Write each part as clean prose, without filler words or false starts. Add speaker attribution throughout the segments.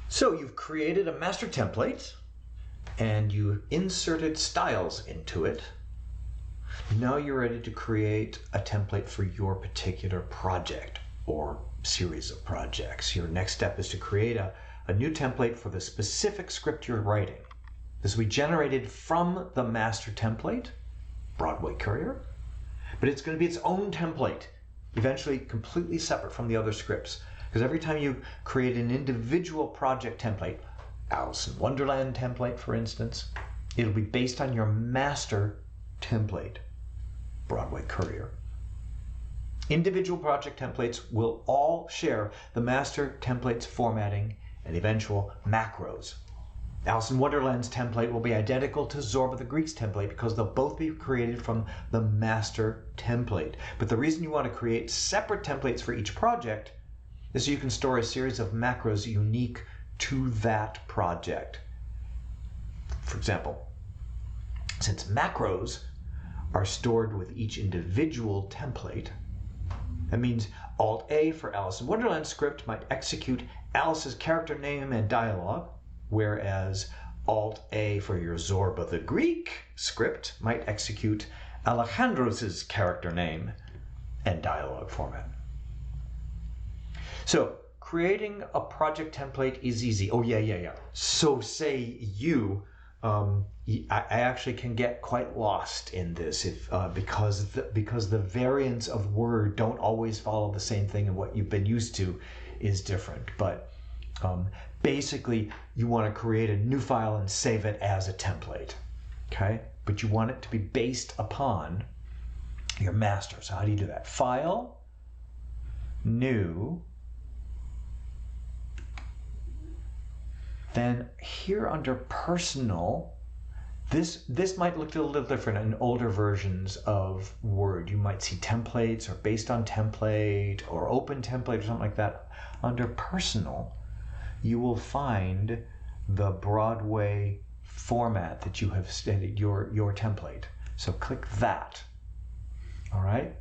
Speaker 1: So you've created a master template and you inserted styles into it. Now you're ready to create a template for your particular project or series of projects. Your next step is to create a new template for the specific script you're writing. This will be generated from the master template, Broadway Courier, but it's going to be its own template, eventually completely separate from the other scripts. Because every time you create an individual project template, Alice in Wonderland template, for instance, it'll be based on your master template, Broadway Courier. Individual project templates will all share the master template's formatting and eventual macros. Alice in Wonderland's template will be identical to Zorba the Greek's template because they'll both be created from the master template. But the reason you want to create separate templates for each project is so you can store a series of macros unique to that project. For example, since macros are stored with each individual template, that means Alt-A for Alice in Wonderland script might execute Alice's character name and dialogue, whereas Alt-A for your Zorba the Greek script might execute Alejandros' character name and dialogue format. So creating a project template is easy. Oh yeah. So say you, I actually can get quite lost in this because the variants of Word don't always follow the same thing, and what you've been used to is different. But basically, you want to create a new file and save it as a template, okay? But you want it to be based upon your master. So how do you do that? File, new. Then here under personal, this might look a little different in older versions of Word. You might see templates or based on template or open template or something like that. Under personal, you will find the Broadway format that you have stated, your template. So click that. All right.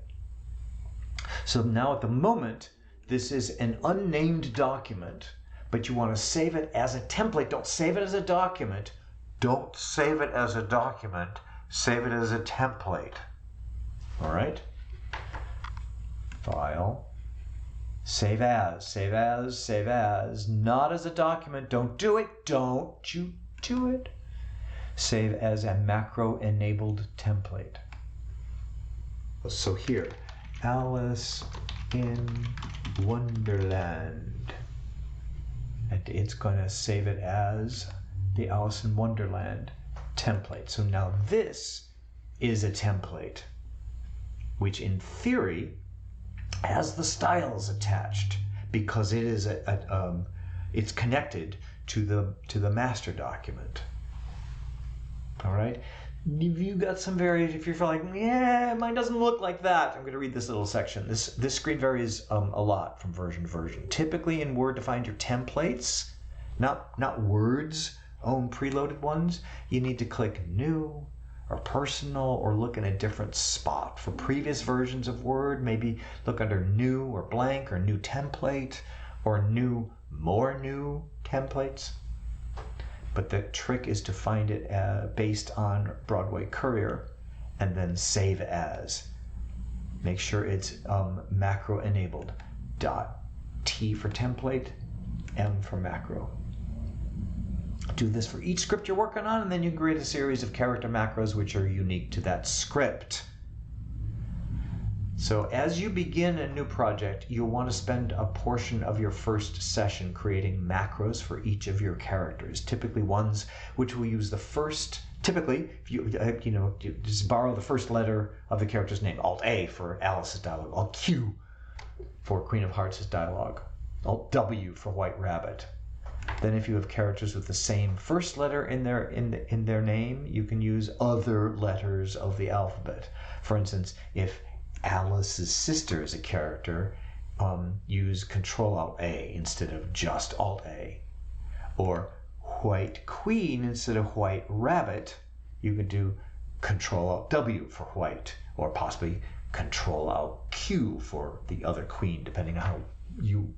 Speaker 1: So now at the moment, this is an unnamed document, but you want to save it as a template. Don't save it as a document. Don't save it as a document. Save it as a template. All right. File. Save as. Save as. Save as. Not as a document. Don't do it. Don't you do it. Save as a macro-enabled template. So here, Alice in Wonderland. And it's going to save it as the Alice in Wonderland template. So now this is a template, which in theory has the styles attached because it is it's connected to the master document. All right. If you got some variation, if you're like, yeah, mine doesn't look like that, I'm going to read this little section. This screen varies a lot from version to version. Typically in Word, to find your templates, not Word's own preloaded ones, you need to click New or Personal or look in a different spot. For previous versions of Word, maybe look under New or Blank or New Template or New, More New Templates. But the trick is to find it based on Broadway Courier and then save as. Make sure it's macro enabled. T for template, M for macro. Do this for each script you're working on, and then you can create a series of character macros which are unique to that script. So as you begin a new project, you'll want to spend a portion of your first session creating macros for each of your characters, typically ones which will use the first, typically, if you just borrow the first letter of the character's name, Alt-A for Alice's dialogue, Alt-Q for Queen of Hearts' dialogue, Alt-W for White Rabbit. Then if you have characters with the same first letter in their name, you can use other letters of the alphabet. For instance, if Alice's sister is a character, use Control-Alt-A instead of just Alt-A. Or White Queen instead of White Rabbit, you could do Control-Alt-W for white, or possibly Control-Alt-Q for the other queen, depending on how you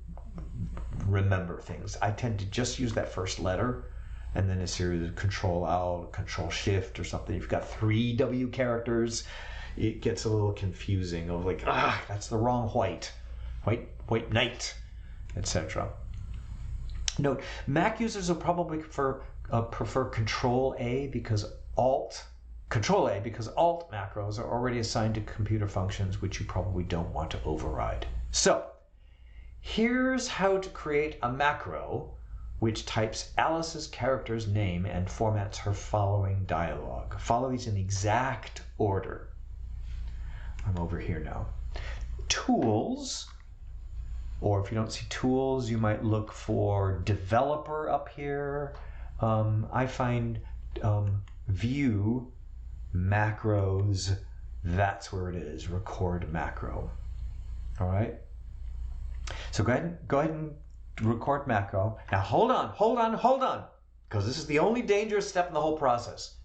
Speaker 1: remember things. I tend to just use that first letter and then a series of Control-Alt, Control-Shift or something. If you've got 3 W characters, it gets a little confusing of like, that's the wrong white knight, etc. Note, Mac users will probably prefer Control-A because Control-A because Alt macros are already assigned to computer functions which you probably don't want to override. So, here's how to create a macro which types Alice's character's name and formats her following dialogue. Follow these in the exact order. I'm over here now. Tools, or if you don't see tools, you might look for developer up here. I find view macros, that's where it is, record macro. All right. So go ahead and record macro. Now hold on, because this is the only dangerous step in the whole process.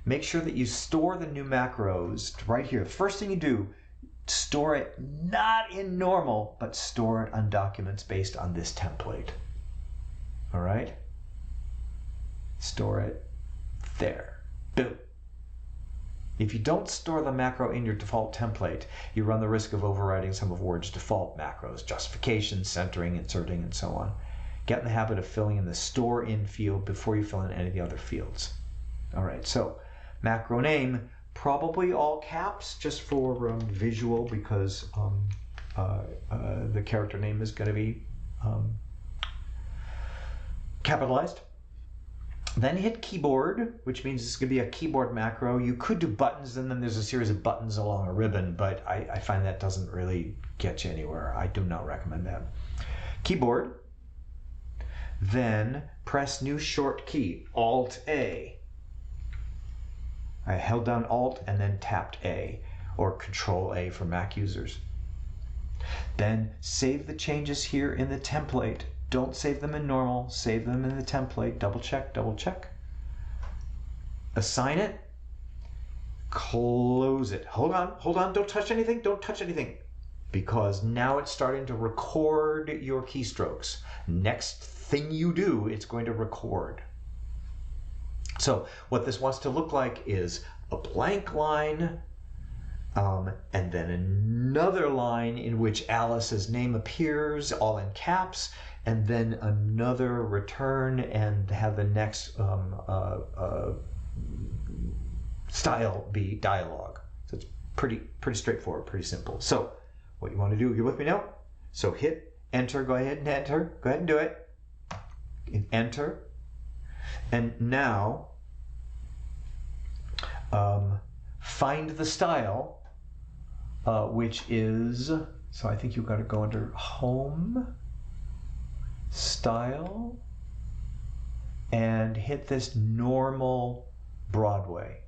Speaker 1: Make sure that you store the new macros right here. The first thing you do, store it not in normal, but store it on documents based on this template. All right? Store it there. Boom. If you don't store the macro in your default template, you run the risk of overriding some of Word's default macros, justification, centering, inserting, and so on. Get in the habit of filling in the store in field before you fill in any of the other fields. All right, so macro name, probably all caps, just for visual, because the character name is going to be capitalized. Then hit keyboard, which means it's going to be a keyboard macro. You could do buttons, and then there's a series of buttons along a ribbon, but I find that doesn't really get you anywhere. I do not recommend that. Keyboard, then press new short key, Alt-A. I held down Alt and then tapped A, or Control-A for Mac users. Then save the changes here in the template. Don't save them in normal, save them in the template. Double check, double check. Assign it, close it. Hold on, don't touch anything, don't touch anything. Because now it's starting to record your keystrokes. Next thing you do, it's going to record. So what this wants to look like is a blank line, and then another line in which Alice's name appears, all in caps, and then another return and have the next style be dialogue. So it's pretty straightforward, pretty simple. So what you want to do, you with me now? So hit enter, go ahead and enter, go ahead and do it. Enter. And now find the style, which is, so I think you've got to go under Home, Style, and hit this normal Broadway.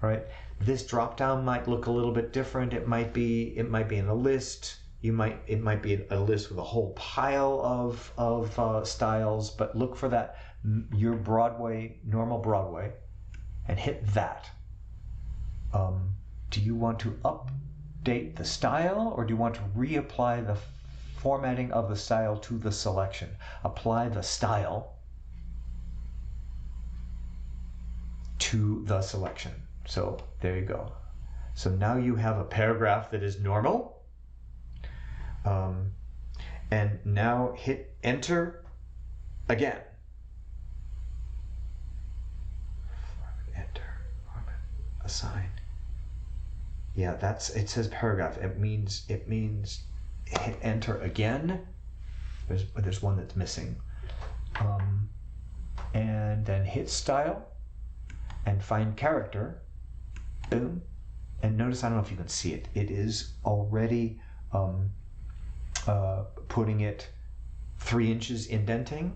Speaker 1: Right? This drop down might look a little bit different. It might be in a list. It might be a list with a whole pile of styles, but look for that, your Broadway, normal Broadway, and hit that. Do you want to update the style, or do you want to reapply the formatting of the style to the selection? Apply the style to the selection. So there you go. So now you have a paragraph that is normal. And now hit enter again. Enter, assign. Yeah, it says paragraph. It means hit enter again. There's one that's missing. And then hit style and find character. Boom. And notice, I don't know if you can see it. It is already putting it 3 inches indenting.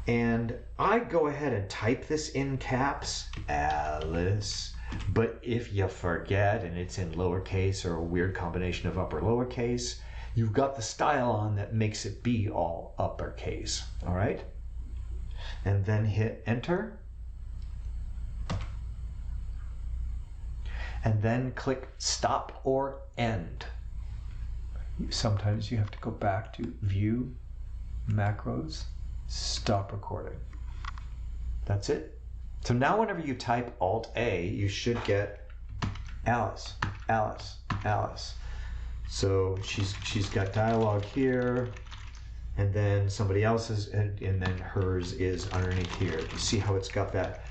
Speaker 1: And I go ahead and type this in caps, Alice. But if you forget and it's in lowercase or a weird combination of upper lowercase, you've got the style on that makes it be all uppercase. All right? And then hit enter. And then click stop or end. Sometimes you have to go back to View, Macros, Stop Recording. That's it. So now whenever you type Alt-A, you should get Alice, Alice, Alice. So she's got dialogue here, and then somebody else's, and then hers is underneath here. You see how it's got that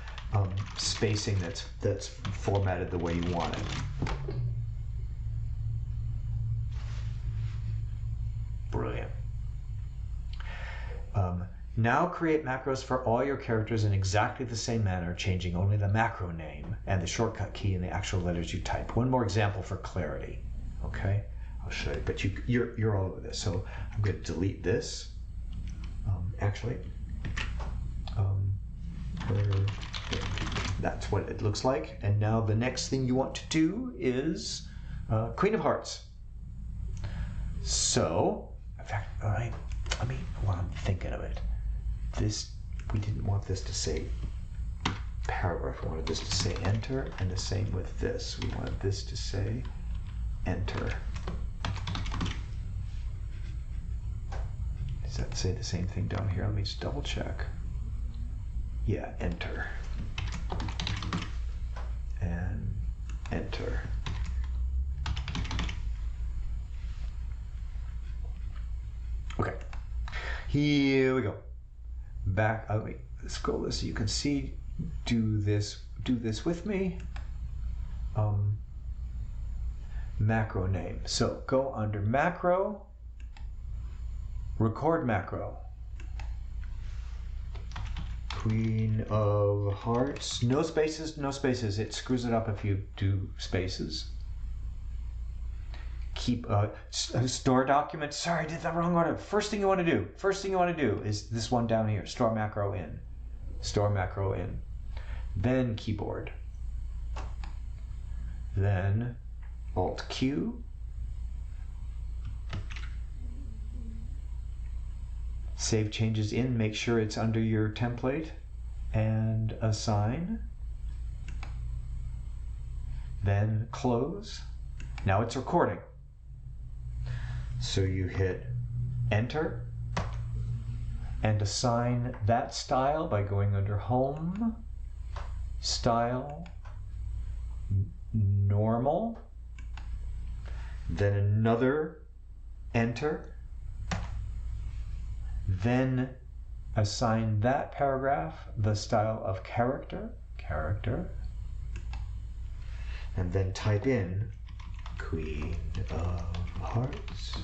Speaker 1: spacing that's formatted the way you want it. Brilliant. Now create macros for all your characters in exactly the same manner, changing only the macro name and the shortcut key and the actual letters you type. One more example for clarity. Okay, I'll show you, but you're all over this. So I'm going to delete this. That's what it looks like. And now the next thing you want to do is Queen of Hearts. So, in fact, while I'm thinking of it, we didn't want this to say paragraph. We wanted this to say enter, and the same with this. We wanted this to say enter. Does that say the same thing down here? Let me just double check. Yeah, enter. And enter. Okay, here we go. Back, let me scroll this so you can see. Do this with me. Macro name. So go under macro, record macro. Queen of Hearts. No spaces, no spaces. It screws it up if you do spaces. Keep store document. Sorry, I did that wrong order. First thing you want to do is this one down here. Store macro in. Store macro in. Then keyboard. Then Alt Q. Save changes in. Make sure it's under your template. And assign. Then close. Now it's recording. So you hit enter and assign that style by going under Home, Style, Normal, then another enter, then assign that paragraph the style of character, and then type in Queen of Hearts,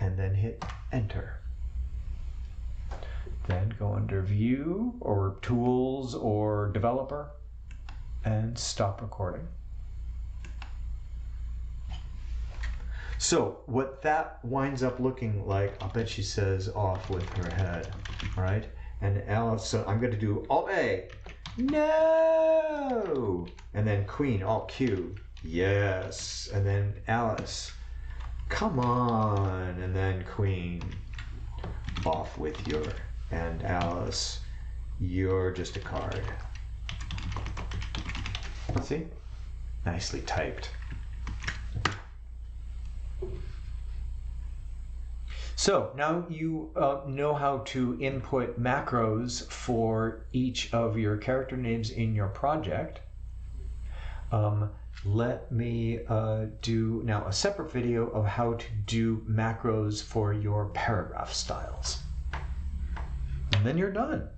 Speaker 1: and then hit enter. Then go under View or Tools or Developer and stop recording. So what that winds up looking like, I'll bet she says off with her head, right? And Alice, so I'm going to do Alt-A, no! And then Queen, Alt-Q, yes. And then Alice, come on. And then Queen, off with your, and Alice, you're just a card. See? Nicely typed. So now you know how to input macros for each of your character names in your project. Let me do now a separate video of how to do macros for your paragraph styles. And then you're done.